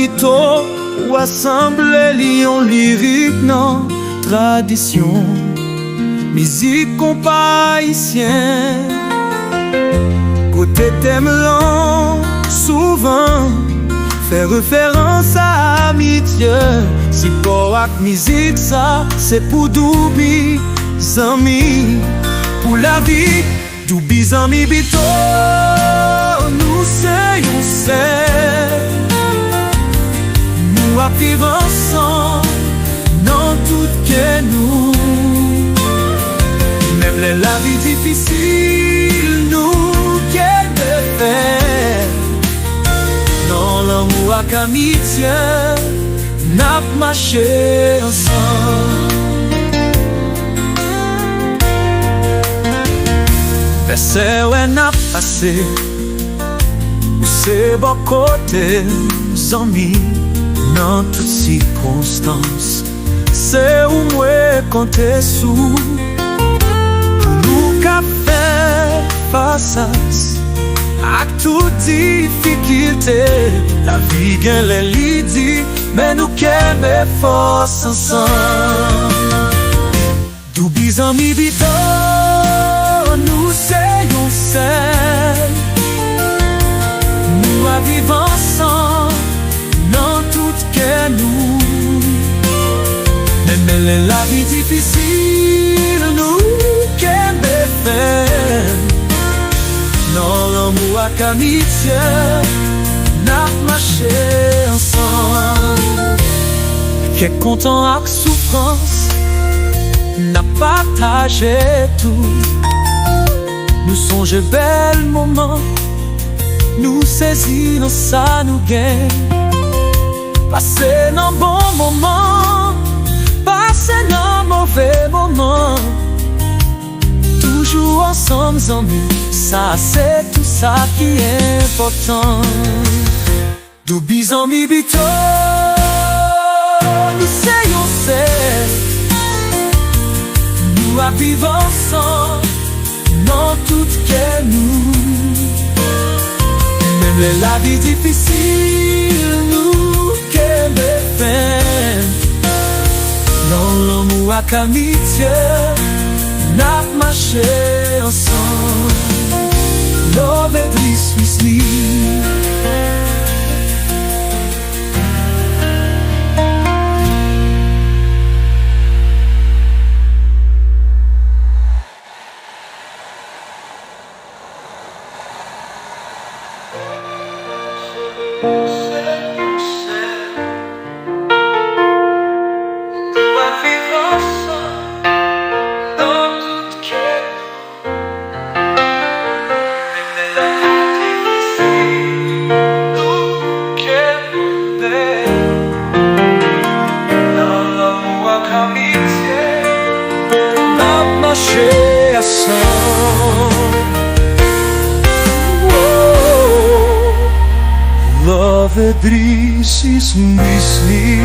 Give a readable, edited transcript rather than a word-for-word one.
mito ou assemble lion lyrique non tradition musique compas haïtien côté thème lent souvent fait référence à amitié si pour ak musique ça c'est pour doubi zami pour la vie doubi zami bito nous c'est yon c'est nous à vivre ensemble dans tout que nous même la vie difficile nous qu'elle fait dans l'amour à amitié n'a marché ensemble c'est où n'a passé c'est bon côté amis dans toutes circonstances c'est où moi compter sous nous qu'a fait face à toute difficulté la vie gagne les lits mais nous qu'aime force ensemble doubi amis vite nous c'est yon seul nous à vivre ensemble dans tout que nous même la vie difficile nous qu'aime faire dans l'amour à amitié n'a marché ensemble qu'est content avec souffrance n'a partagé tout nous songe bel moment nous saisir dans ça nous gagne passer dans bon moment passer dans mauvais moment toujours ensemble amis ça c'est tout ça qui est important doubi amis bito nous c'est yon c'est nous à vivre ensemble dans tout que nous même la vie difficile nous qu'elle fait dans l'amour à amitié n'a marché ensemble love et bliss with Love e drisis misli